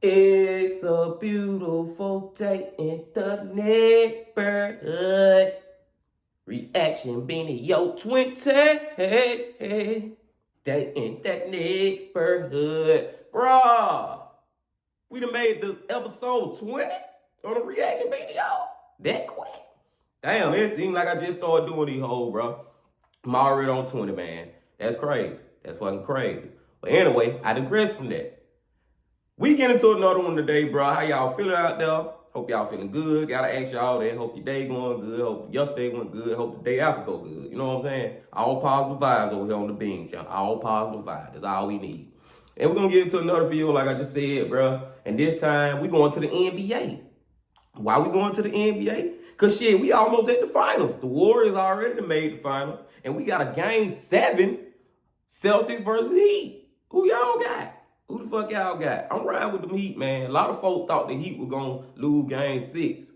It's a beautiful day in the neighborhood. Reaction BeaNeoS 20. Hey, hey. Day in that neighborhood. Bruh, we done made the episode 20 on the Reaction BeaNeoS. That quick. Damn, it seems like I just started doing these hoes, bro. I'm already on 20, man. That's crazy. That's fucking crazy. But anyway, I digress from that. We get into another one today, bro. How y'all feeling out there? Hope y'all feeling good. Gotta ask y'all that. Hope your day going good. Hope yesterday went good. Hope the day after go good. You know what I'm saying? All positive vibes over here on the beans, y'all. All positive vibes. That's all we need. And we're gonna get into another video, like I just said, bro. And this time, we going to the NBA. Why we going to the NBA? Because shit, we almost at the finals. The Warriors already made the finals. And we got a game 7, Celtics versus Heat. Who y'all got? Who the fuck y'all got? I'm riding with them Heat, man. A lot of folks thought the Heat were going to lose game 6.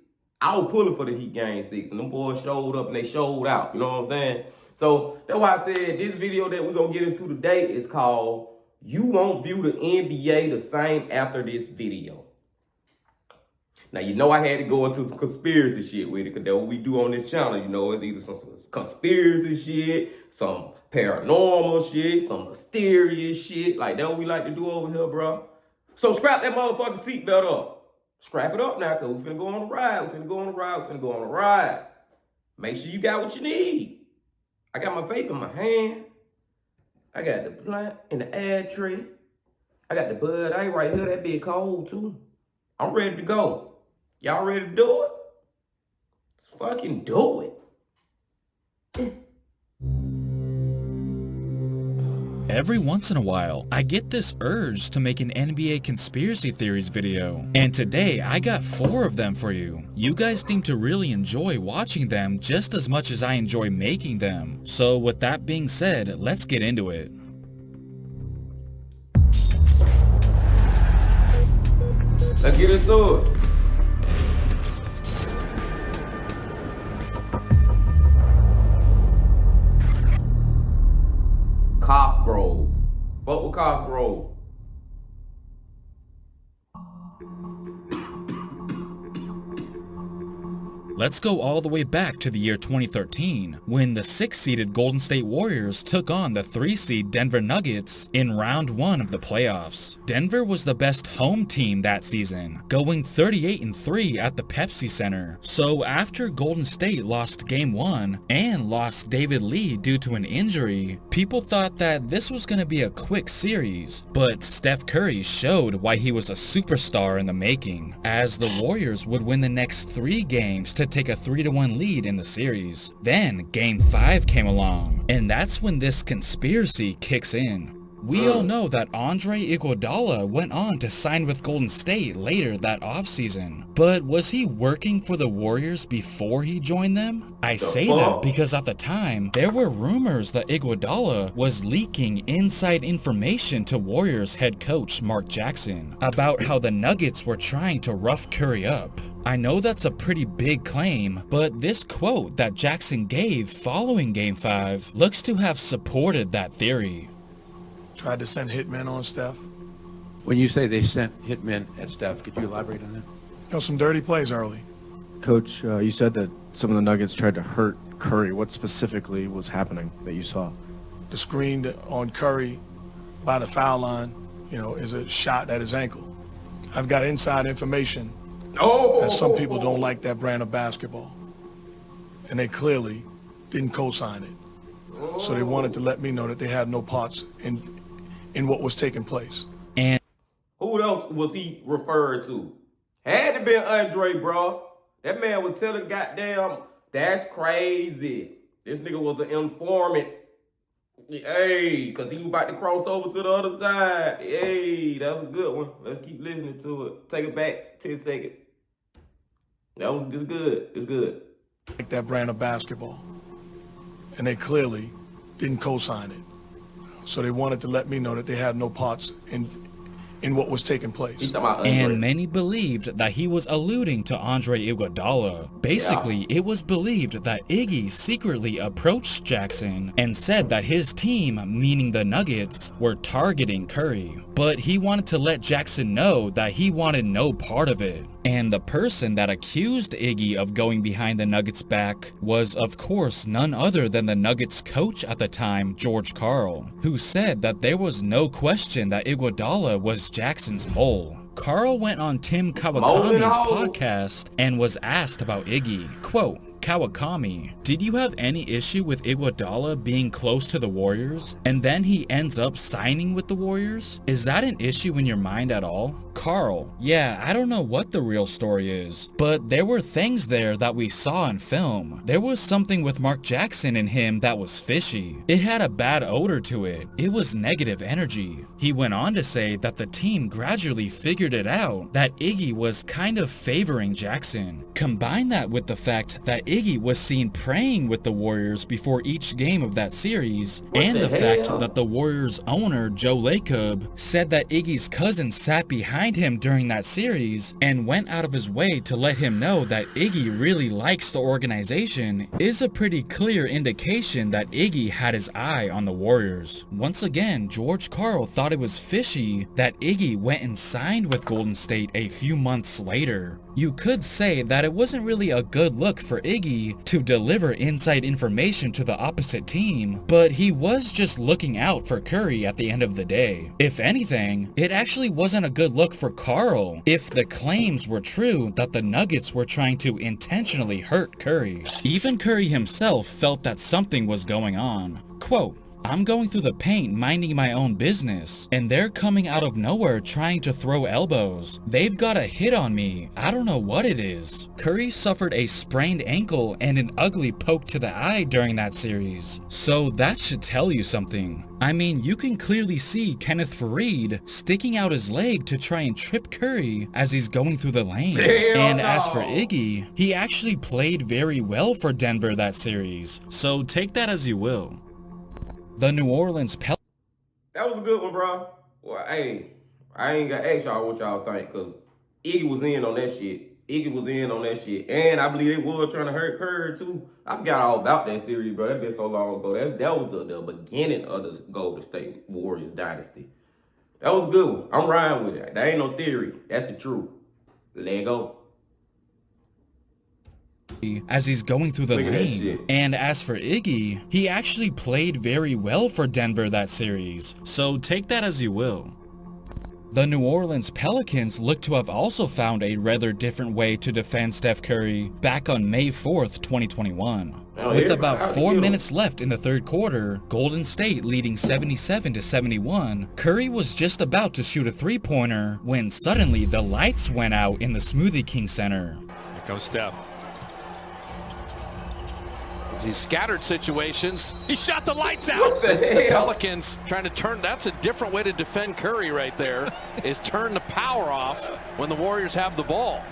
I was pulling for the Heat game 6, and them boys showed up and they showed out. You know what I'm saying? So that's why I said this video that we're going to get into today is called You Won't View the NBA the Same After This Video. Now, you know I had to go into some conspiracy shit with it, because that's what we do on this channel. You know, it's either some conspiracy shit, some paranormal shit, some mysterious shit. Like, that's what we like to do over here, bro. So scrap that motherfucking seatbelt up. Scrap it up now, because we finna go on a ride. We finna go on a ride. We finna go on a ride. Make sure you got what you need. I got my vape in my hand. I got the blunt in the air tray. I got the bud. I ain't right here. That be cold, too. I'm ready to go. Y'all ready to do it? Let's fucking do it. Every once in a while, I get this urge to make an NBA conspiracy theories video. And today, I got 4 of them for you. You guys seem to really enjoy watching them just as much as I enjoy making them. So with that being said, let's get into it. Let's get into it. Cosgrove. Fuck with Cosgrove. Let's go all the way back to the year 2013, when the 6-seeded Golden State Warriors took on the 3-seed Denver Nuggets in round 1 of the playoffs. Denver was the best home team that season, going 38-3 at the Pepsi Center. So after Golden State lost game 1 and lost David Lee due to an injury, people thought that this was going to be a quick series, but Steph Curry showed why he was a superstar in the making, as the Warriors would win the next 3 games to take a 3-1 lead in the series. Then game 5 came along, and that's when this conspiracy kicks in. We all know that Andre Iguodala went on to sign with Golden State later that offseason, but was he working for the Warriors before he joined them? I say that because at the time, there were rumors that Iguodala was leaking inside information to Warriors head coach Mark Jackson about how the Nuggets were trying to rough Curry up. I know that's a pretty big claim, but this quote that Jackson gave following Game 5 looks to have supported that theory. Tried to send hitmen on Steph. When you say they sent hitmen at Steph, could you elaborate on that? You know, some dirty plays early. Coach, you said that some of the Nuggets tried to hurt Curry. What specifically was happening that you saw? The screen on Curry by the foul line, you know, is a shot at his ankle. I've got inside information that some people don't like that brand of basketball. And they clearly didn't co-sign it. So they wanted to let me know that they had no parts in what was taking place. And who else was he referred to? Had to be Andre, bro. That man was telling goddamn, that's crazy. This nigga was an informant. Hey, because he was about to cross over to the other side. Hey, that was a good one. Let's keep listening to it. Take it back 10 seconds. It's good. It's good. Like that brand of basketball. And they clearly didn't co-sign it. So they wanted to let me know that they had no parts in in what was taking He's place. talking about Andre. And many believed that he was alluding to Andre Iguodala. Basically, it was believed that Iggy secretly approached Jackson and said that his team, meaning the Nuggets, were targeting Curry. But he wanted to let Jackson know that he wanted no part of it. And the person that accused Iggy of going behind the Nuggets' back was, of course, none other than the Nuggets coach at the time, George Karl, who said that there was no question that Iguodala was Jackson's mole. Karl went on Tim Kawakami's podcast and was asked about Iggy. Quote, Kawakami, did you have any issue with Iguodala being close to the Warriors and then he ends up signing with the Warriors? Is that an issue in your mind at all? Karl, yeah, I don't know what the real story is, but there were things there that we saw in film. There was something with Mark Jackson and him that was fishy. It had a bad odor to it. It was negative energy. He went on to say that the team gradually figured it out that Iggy was kind of favoring Jackson. Combine that with the fact that Iggy was seen praying with the Warriors before each game of that series, and the fact that the Warriors owner Joe Lacob said that Iggy's cousin sat behind him during that series and went out of his way to let him know that Iggy really likes the organization, is a pretty clear indication that Iggy had his eye on the Warriors. Once again, George Karl thought it was fishy that Iggy went and signed with Golden State a few months later. You could say that it wasn't really a good look for Iggy to deliver inside information to the opposite team, but he was just looking out for Curry at the end of the day. If anything, it actually wasn't a good look for Karl if the claims were true that the Nuggets were trying to intentionally hurt Curry. Even Curry himself felt that something was going on. Quote, I'm going through the paint minding my own business, and they're coming out of nowhere trying to throw elbows. They've got a hit on me. I don't know what it is. Curry suffered a sprained ankle and an ugly poke to the eye during that series, so that should tell you something. I mean, you can clearly see Kenneth Faried sticking out his leg to try and trip Curry as he's going through the lane. And as for Iggy, he actually played very well for Denver that series, so take that as you will. The New Orleans Pelicans. That was a good one, bro. Well, hey, I ain't gonna ask y'all what y'all think, because Iggy was in on that shit. Iggy was in on that shit. And I believe they was trying to hurt Curry, too. I forgot all about that series, bro. That been so long ago. That was the beginning of the Golden State Warriors dynasty. That was a good one. I'm riding with it. That ain't no theory. That's the truth. Let go. As he's going through the lane. And as for Iggy, he actually played very well for Denver that series, so take that as you will. The New Orleans Pelicans look to have also found a rather different way to defend Steph Curry back on May 4th, 2021. With about 4 minutes left in the third quarter, Golden State leading 77-71, Curry was just about to shoot a three-pointer when suddenly the lights went out in the Smoothie King Center. Here comes Steph. These scattered situations. He shot the lights out. The Pelicans trying to turn. That's a different way to defend Curry right there, is turn the power off when the Warriors have the ball.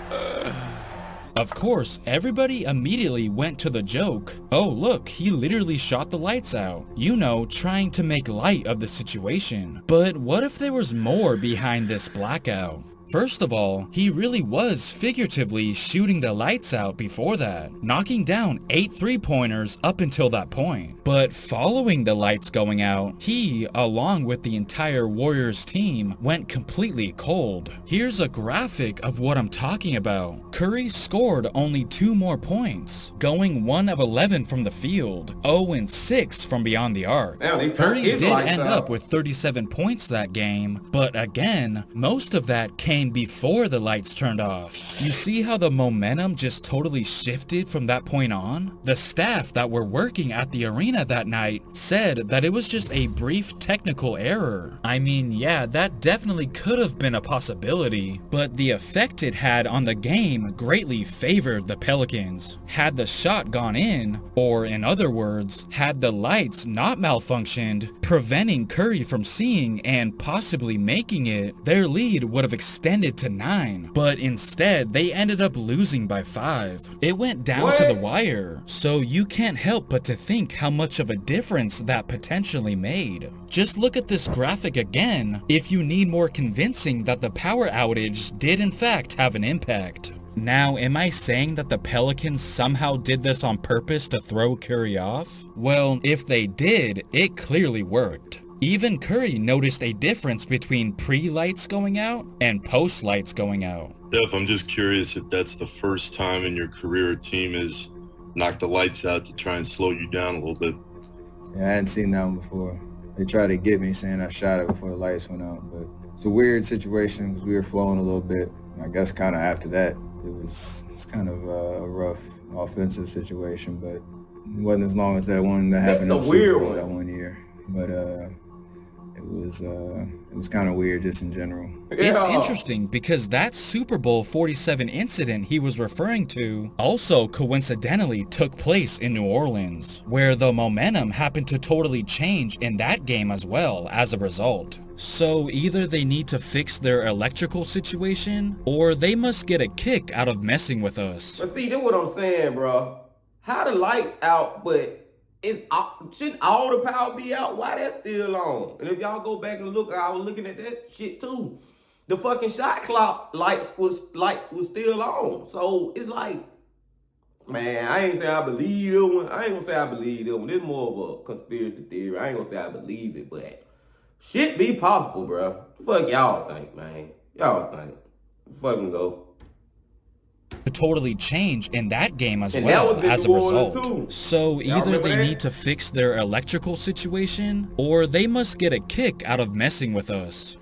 Of course, everybody immediately went to the joke. Oh look, he literally shot the lights out. You know, trying to make light of the situation. But what if there was more behind this blackout? First of all, he really was figuratively shooting the lights out before that, knocking down 8 three-pointers up until that point. But following the lights going out, he, along with the entire Warriors team, went completely cold. Here's a graphic of what I'm talking about. Curry scored only 2 more points, going 1 of 11 from the field, 0 and 6 from beyond the arc. Curry did end up with 37 points that game, but again, most of that came before the lights turned off. You see how the momentum just totally shifted from that point on? The staff that were working at the arena that night said that it was just a brief technical error. I mean, yeah, that definitely could have been a possibility, but the effect it had on the game greatly favored the Pelicans. Had the shot gone in, or in other words, had the lights not malfunctioned, preventing Curry from seeing and possibly making it, their lead would have extended extended to 9, but instead they ended up losing by 5. It went down to the wire, so you can't help but to think how much of a difference that potentially made. Just look at this graphic again if you need more convincing that the power outage did in fact have an impact. Now, am I saying that the Pelicans somehow did this on purpose to throw Curry off? Well, if they did, it clearly worked. Even Curry noticed a difference between pre-lights going out and post-lights going out. Def, I'm just curious if that's the first time in your career a team has knocked the lights out to try and slow you down a little bit. Yeah, I hadn't seen that one before. They tried to get me saying I shot it before the lights went out, but it's a weird situation because we were flowing a little bit. I guess kind of after that, it's kind of a rough offensive situation, but it wasn't as long as that one that happened in the Super Bowl that one year. But it was kind of weird just in general. It's interesting because that Super Bowl 47 incident he was referring to also coincidentally took place in New Orleans, where the momentum happened to totally change in that game as well as a result. So either they need to fix their electrical situation, or they must get a kick out of messing with us. But see, that's what I'm saying, bro. How the lights out, but shouldn't all the power be out? Why that's still on? And if y'all go back and look, I was looking at that shit too. The fucking shot clock lights was still on. So it's like, man, I ain't say I believe it one. I ain't gonna say I believe it one. It's more of a conspiracy theory. I ain't gonna say I believe it, but shit be possible, bro. Fuck y'all think, man. Y'all think. Fucking go. To totally change in that game as well as a result. So either they need to fix their electrical situation, or they must get a kick out of messing with us.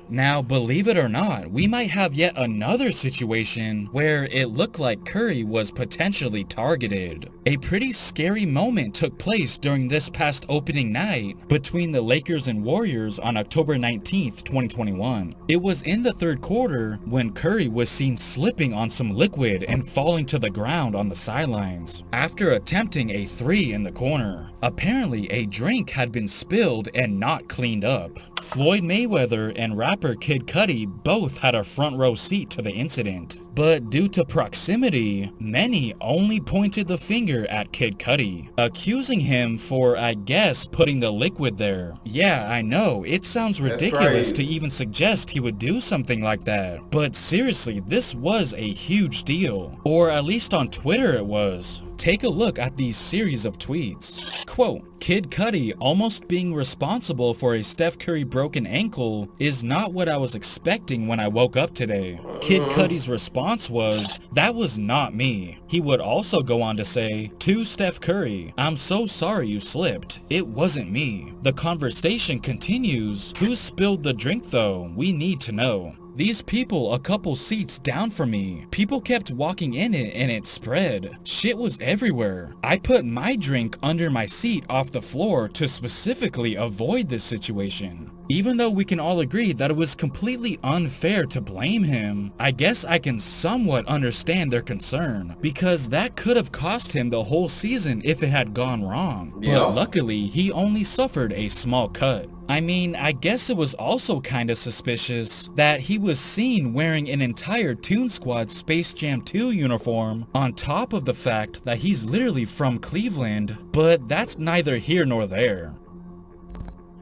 Now, believe it or not, we might have yet another situation where it looked like Curry was potentially targeted. A pretty scary moment took place during this past opening night between the Lakers and Warriors on October 19th, 2021. It was in the third quarter when Curry was seen slipping on some liquid and falling to the ground on the sidelines after attempting a 3 in the corner. Apparently, a drink had been spilled and not cleaned up. Floyd Mayweather and rapper Kid Cudi both had a front row seat to the incident. But due to proximity, many only pointed the finger at Kid Cudi, accusing him for, I guess, putting the liquid there. Yeah, I know, it sounds ridiculous to even suggest he would do something like that. But seriously, this was a huge deal. Or at least on Twitter it was. Take a look at these series of tweets. Quote, Kid Cudi almost being responsible for a Steph Curry broken ankle is not what I was expecting when I woke up today. Kid Cudi's response was, that was not me. He would also go on to say, to Steph Curry, I'm so sorry you slipped. It wasn't me. The conversation continues, who spilled the drink though? We need to know. These people a couple seats down from me. People kept walking in it and it spread. Shit was everywhere. I put my drink under my seat off the floor to specifically avoid this situation. Even though we can all agree that it was completely unfair to blame him, I guess I can somewhat understand their concern, because that could have cost him the whole season if it had gone wrong. Yeah. But luckily, he only suffered a small cut. I mean, I guess it was also kinda suspicious that he was seen wearing an entire Toon Squad Space Jam 2 uniform on top of the fact that he's literally from Cleveland, but that's neither here nor there.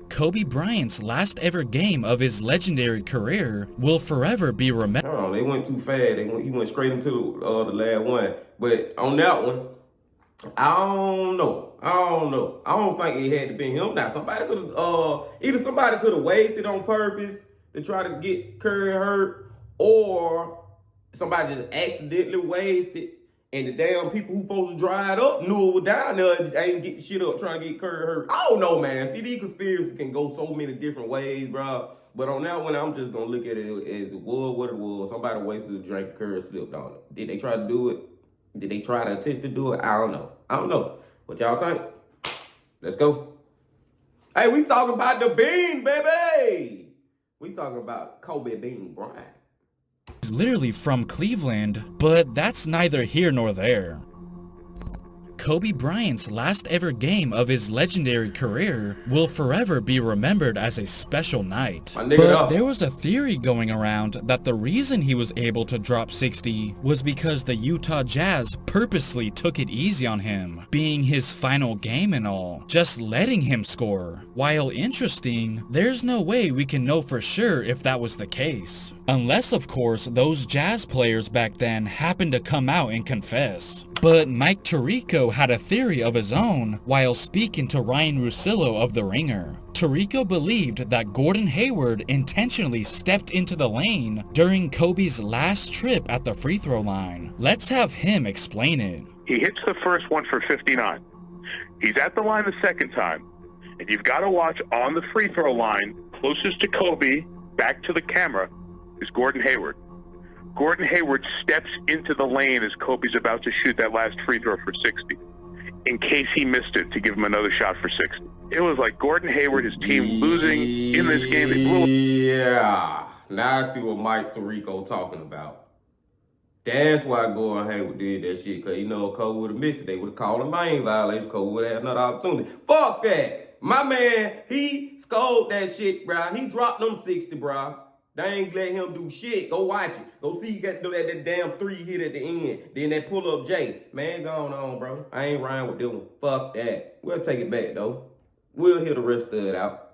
Kobe Bryant's last ever game of his legendary career will forever be remembered. Hold on, they went too fast. He went straight into the last one. But on that one, I don't know. I don't think it had to be him. Now somebody could have either somebody could have waited on purpose to try to get Curry hurt, or somebody just accidentally wasted. And the damn people who supposed to dry it up knew it was down there and ain't get the shit up trying to get Curry hurt. I don't know, man. See, these conspiracies can go so many different ways, bro. But on that one, I'm just going to look at it as it was what it was. Somebody wasted a drink, Curry slipped on it. Did they try to do it? Did they try to attempt to do it? I don't know. What y'all think? Let's go. Hey, we talking about the Bean, baby. We talking about Kobe Bean Bryant. Literally from Cleveland, but that's neither here nor there. Kobe Bryant's last ever game of his legendary career will forever be remembered as a special night. But there was a theory going around that the reason he was able to drop 60 was because the Utah Jazz purposely took it easy on him, being his final game and all, just letting him score. While interesting, there's no way we can know for sure if that was the case. Unless, of course, those Jazz players back then happened to come out and confess. But Mike Tirico had a theory of his own while speaking to Ryan Russillo of The Ringer. Tirico believed that Gordon Hayward intentionally stepped into the lane during Kobe's last trip at the free throw line. Let's have him explain it. He hits the first one for 59. He's at the line the second time. And you've got to watch on the free throw line, closest to Kobe, back to the camera, is Gordon Hayward. Gordon Hayward steps into the lane as Kobe's about to shoot that last free throw for 60, in case he missed it to give him another shot for 60. It was like Gordon Hayward, his team losing in this game. They blew. Yeah, now I see what Mike Tirico talking about. That's why Gordon Hayward did that shit, because you know Kobe would have missed it. They would have called a lane violation. Kobe would have had another opportunity. Fuck that. My man, he scored that shit, bro. He dropped them 60, bro. They ain't let him do shit. Go watch it. Go see he got that damn 3 hit at the end. Then that pull up J. Man, going on, bro. I ain't riding with them. Fuck that. We'll take it back, though. We'll hear the rest of it out.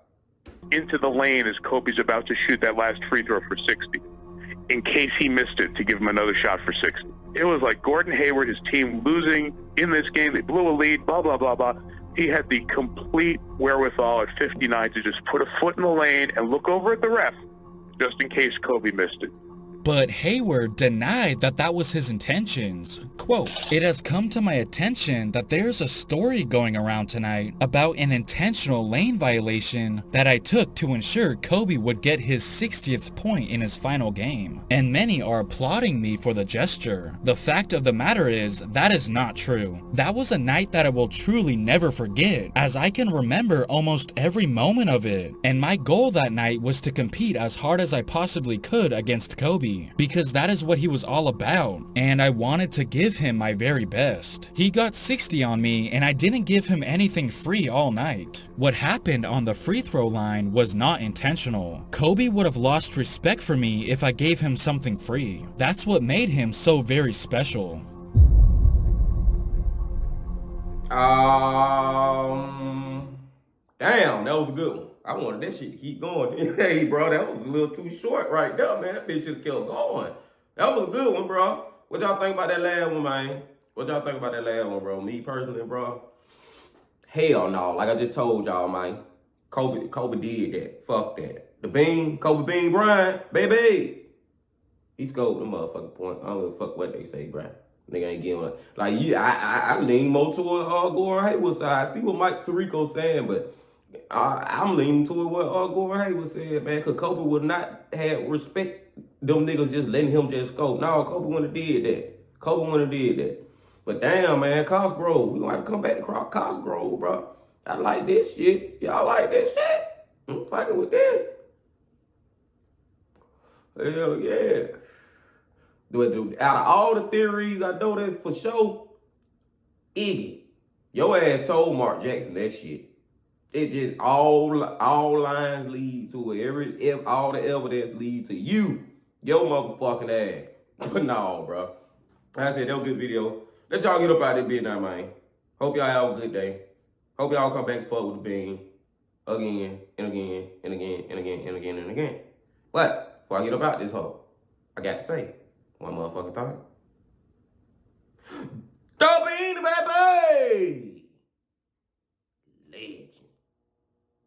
Into the lane as Kobe's about to shoot that last free throw for 60, in case he missed it to give him another shot for 60. It was like Gordon Hayward, his team losing in this game. They blew a lead, blah, blah, blah, blah. He had the complete wherewithal at 59 to just put a foot in the lane and look over at the ref, just in case Kobe missed it. But Hayward denied that that was his intentions. Quote, "It has come to my attention that there's a story going around tonight about an intentional lane violation that I took to ensure Kobe would get his 60th point in his final game. And many are applauding me for the gesture. The fact of the matter is, that is not true. That was a night that I will truly never forget, as I can remember almost every moment of it. And my goal that night was to compete as hard as I possibly could against Kobe, because that is what he was all about, and I wanted to give him my very best. He got 60 on me, and I didn't give him anything free all night. What happened on the free throw line was not intentional. Kobe would have lost respect for me if I gave him something free. That's what made him so very special." Damn, that was a good one. I wanted that shit to keep going. Hey, bro, that was a little too short right there, man. That bitch should have kept going. That was a good one, bro. What y'all think about that last one, man? What y'all think about that last one, bro? Me personally, bro? Hell no. Like I just told y'all, man. Kobe did that. Fuck that. Kobe Bean Bryant, baby. He scored the motherfucking point. I don't give a fuck what they say, bro. Nigga ain't getting one. Like, I lean more toward Gordon Hayward side. I see what Mike Tirico's saying, but I'm leaning toward what Gordon Hayward said, man, because Kobe would not have respect them niggas just letting him just go. No, Kobe wouldn't have did that. Kobe wouldn't have did that. But damn, man, Cosgrove, we gonna have to come back to Cosgrove, bro. I like this shit. Y'all like this shit? I'm fucking with that. Hell yeah. Out of all the theories, I know that for sure, Iggy, your ass told Mark Jackson that shit. It just all lines lead to it. All the evidence lead to you, your motherfucking ass. But no, bro. Like I said, that was a good video. Let y'all get up out of this bitch now, man. Hope y'all have a good day. Hope y'all come back and fuck with the bean again and again and again and again and again and again. But before I get up out this hole, I got to say one motherfucking thing. Don't be the baby!